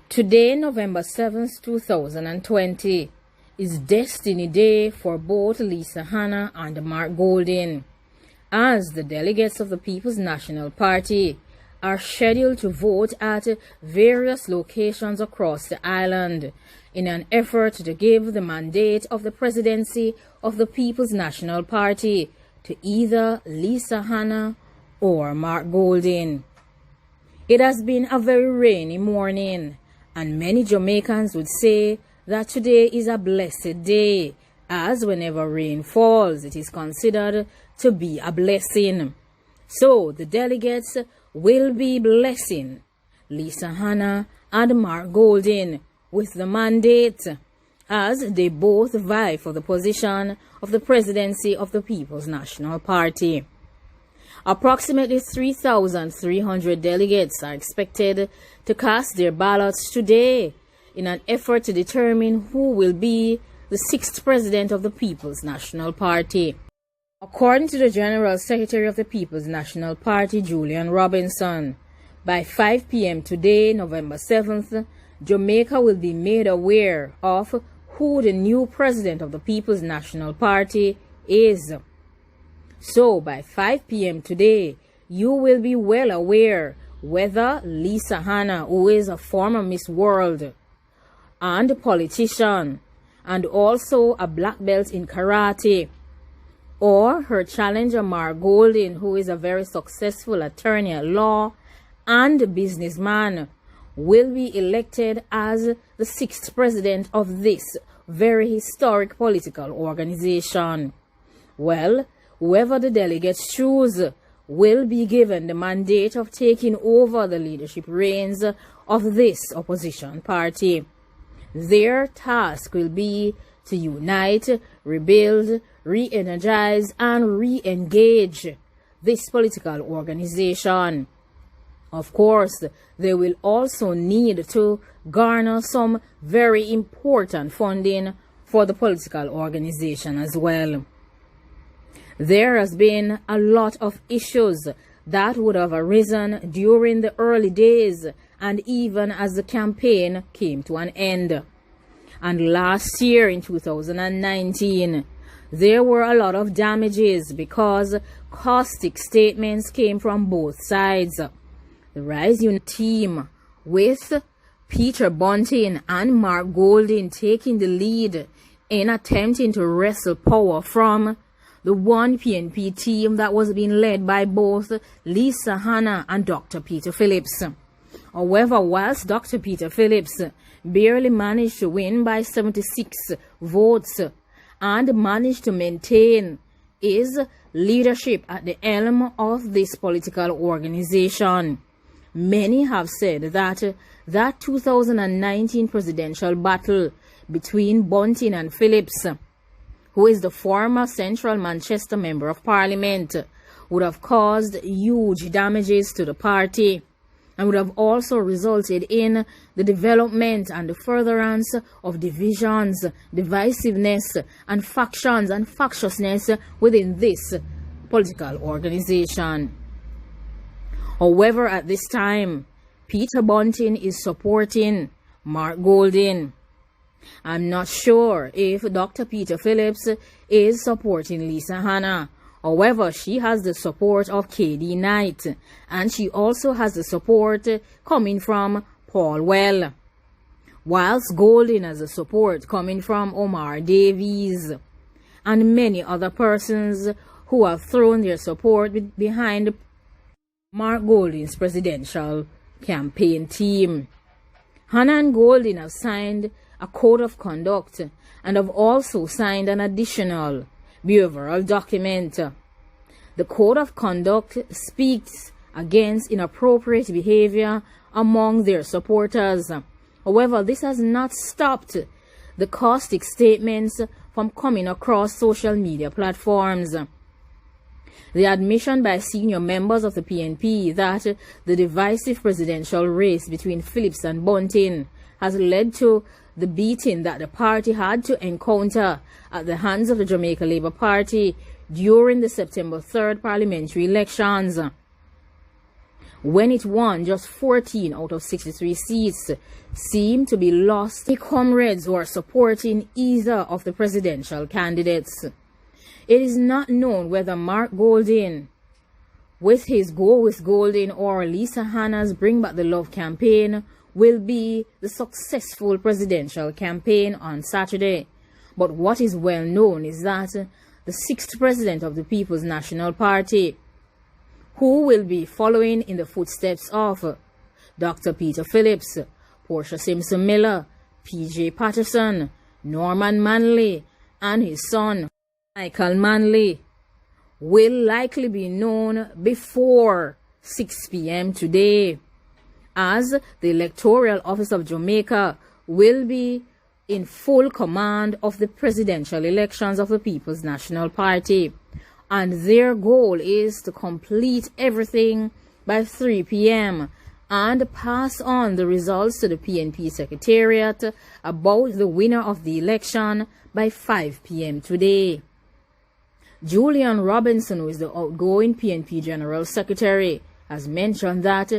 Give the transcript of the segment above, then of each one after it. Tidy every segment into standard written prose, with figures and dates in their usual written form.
Today, November 7th, 2020, is Destiny Day for both Hanna and Mark Golding, as the delegates of the People's National Party are scheduled to vote at various locations across the island in an effort to give the mandate of the presidency of the People's National Party to either Hanna or Mark Golding. It has been a very rainy morning, and many Jamaicans would say that today is a blessed day, as whenever rain falls, it is considered to be a blessing. So the delegates will be blessing Hanna and Mark Golding with the mandate, as they both vie for the position of the presidency of the People's National Party. Approximately 3,300 delegates are expected to cast their ballots today in an effort to determine who will be the sixth president of the People's National Party. According to the General Secretary of the People's National Party, Julian Robinson, by 5 p.m. today, November 7th, Jamaica will be made aware of who the new president of the People's National Party is. So, by 5 p.m. today, you will be well aware whether Hanna, who is a former Miss World and politician, and also a black belt in karate, or her challenger Mark Golding, who is a very successful attorney at law and businessman, will be elected as the sixth president of this very historic political organization. Well, whoever the delegates choose will be given the mandate of taking over the leadership reins of this opposition party. Their task will be to unite, rebuild, re-energize, and re-engage this political organization. Of course, they will also need to garner some very important funding for the political organization as well. There has been a lot of issues that would have arisen during the early days and even as the campaign came to an end. And last year in 2019, there were a lot of damages because caustic statements came from both sides. The Rising team, with Peter Bunting and Mark Golding taking the lead in attempting to wrestle power from the one PNP team that was being led by both Hanna and Dr. Peter Phillips. However, whilst Dr. Peter Phillips barely managed to win by 76 votes and managed to maintain his leadership at the helm of this political organization, many have said that that 2019 presidential battle between Bunting and Phillips, who is the former Central Manchester Member of Parliament, would have caused huge damages to the party and would have also resulted in the development and the furtherance of divisions, divisiveness, and factions and factiousness within this political organization. However, at this time, Peter Bunting is supporting Mark Golding. I'm not sure if Dr. Peter Phillips is supporting Hanna. However, she has the support of KD Knight, and she also has the support coming from Paul Well, whilst Golding has the support coming from Omar Davies and many other persons who have thrown their support behind Mark Golding's presidential campaign team. Hanna and Golding have signed a code of conduct and have also signed an additional behavioral document. The code of conduct speaks against inappropriate behavior among their supporters. However, this has not stopped the caustic statements from coming across social media platforms. The admission by senior members of the PNP that the divisive presidential race between Phillips and Bunting has led to the beating that the party had to encounter at the hands of the Jamaica Labour Party during the September 3rd parliamentary elections. when it won just 14 out of 63 seats, seem to be lost to comrades who are supporting either of the presidential candidates. It is not known whether Mark Golding, with his Go with Golding, or Lisa Hanna's Bring Back the Love campaign, will be the successful presidential campaign on Saturday. But what is well known is that the sixth president of the People's National Party, who will be following in the footsteps of Dr. Peter Phillips, Portia Simpson Miller, P.J. Patterson, Norman Manley, and his son, Michael Manley, will likely be known before 6 p.m. today, as the Electoral Office of Jamaica will be in full command of the presidential elections of the People's National Party, and their goal is to complete everything by 3 p.m. and pass on the results to the PNP Secretariat about the winner of the election by 5 p.m. today. Julian Robinson, who is the outgoing PNP General Secretary, has mentioned that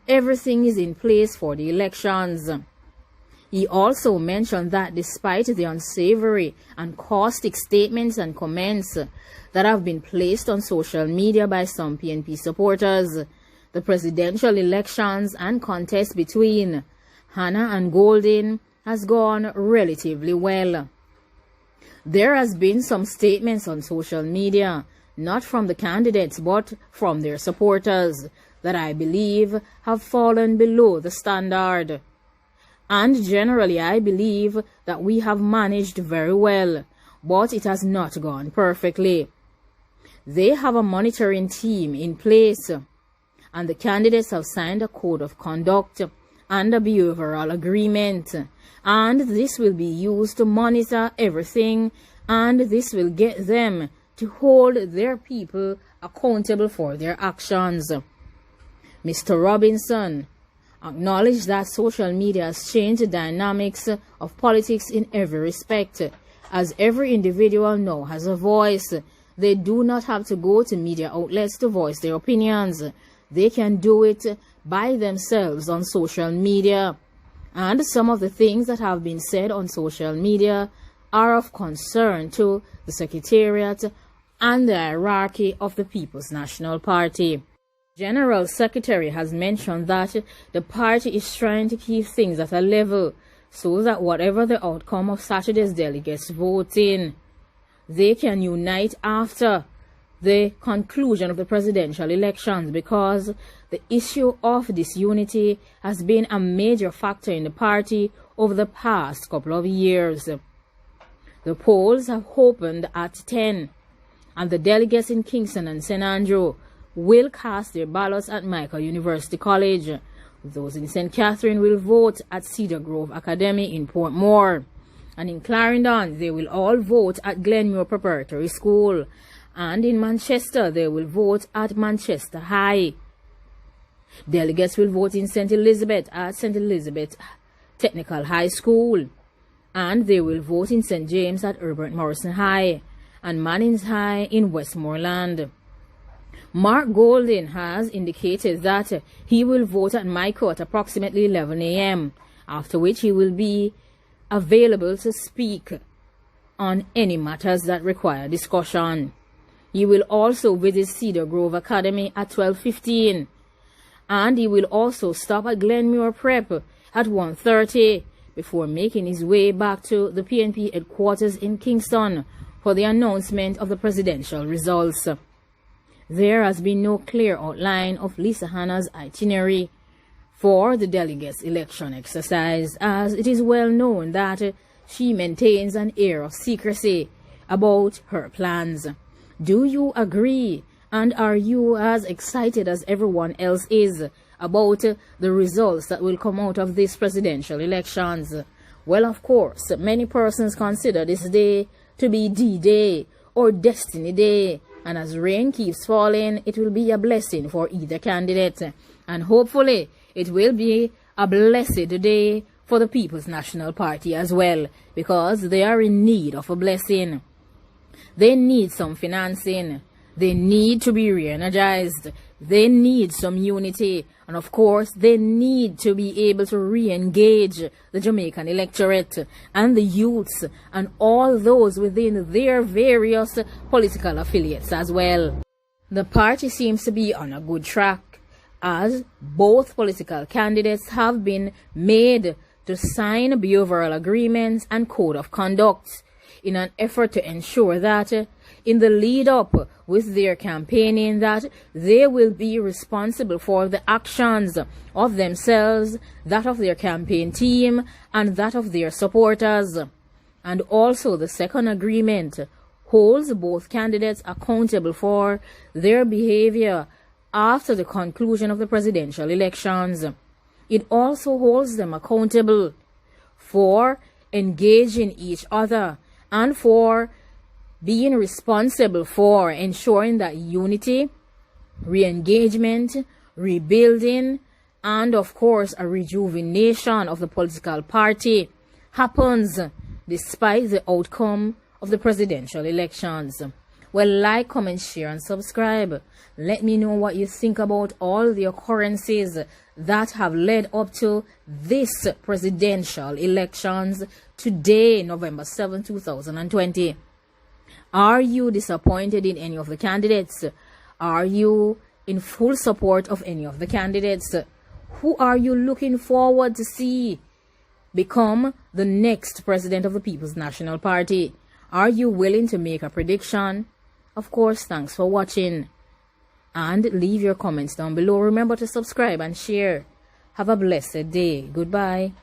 everything is in place for the elections. He also mentioned that despite the unsavory and caustic statements and comments that have been placed on social media by some PNP supporters, the presidential elections and contest between Hanna and Golding has gone relatively well. There has been some statements on social media, not from the candidates but from their supporters, that I believe have fallen below the standard. And generally I believe that we have managed very well, but it has not gone perfectly. They have a monitoring team in place, and the candidates have signed a code of conduct and a behavioral agreement, and this will be used to monitor everything, and this will get them to hold their people accountable for their actions. Mr. Robinson acknowledged that social media has changed the dynamics of politics in every respect, as every individual now has a voice. They do not have to go to media outlets to voice their opinions. They can do it by themselves on social media. And some of the things that have been said on social media are of concern to the Secretariat and the hierarchy of the People's National Party. General Secretary has mentioned that the party is trying to keep things at a level so that whatever the outcome of Saturday's delegates voting, they can unite after the conclusion of the presidential elections, because the issue of disunity has been a major factor in the party over the past couple of years. The polls have opened at 10, and the delegates in Kingston and St. Andrew will cast their ballots at Michael University College. Those in St. Catherine will vote at Cedar Grove Academy in Portmore. And in Clarendon, they will all vote at Glenmuir Preparatory School. And in Manchester, they will vote at Manchester High. Delegates will vote in St. Elizabeth at St. Elizabeth Technical High School. And they will vote in St. James at Herbert Morrison High and Mannings High in Westmoreland. Mark Golding has indicated that he will vote at Michael at approximately 11 a.m., after which he will be available to speak on any matters that require discussion. He will also visit Cedar Grove Academy at 12:15, and he will also stop at Glenmuir Prep at 1:30 before making his way back to the PNP headquarters in Kingston for the announcement of the presidential results. There has been no clear outline of Lisa Hanna's itinerary for the delegates' election exercise, as it is well known that she maintains an air of secrecy about her plans. Do you agree? And are you as excited as everyone else is about the results that will come out of these presidential elections? Well, of course, many persons consider this day to be D-Day or Destiny Day. And as rain keeps falling, it will be a blessing for either candidate. And hopefully, it will be a blessed day for the People's National Party as well, because they are in need of a blessing. They need some financing. They need to be re-energized. They need some unity. And of course, they need to be able to re-engage the Jamaican electorate and the youths and all those within their various political affiliates as well. The party seems to be on a good track, as both political candidates have been made to sign behavioral agreements and code of conduct in an effort to ensure that in the lead up with their campaigning that they will be responsible for the actions of themselves, that of their campaign team, and that of their supporters. And also the second agreement holds both candidates accountable for their behavior after the conclusion of the presidential elections. It also holds them accountable for engaging each other and for being responsible for ensuring that unity, re-engagement, rebuilding, and of course a rejuvenation of the political party happens despite the outcome of the presidential elections. Well, like, comment, share, and subscribe. Let me know what you think about all the occurrences that have led up to this presidential elections today, November 7, 2020. Are you disappointed in any of the candidates? Are you in full support of any of the candidates? Who are you looking forward to see become the next president of the People's National Party? Are you willing to make a prediction? Of course, thanks for watching. And leave your comments down below. Remember to subscribe and share. Have a blessed day. Goodbye.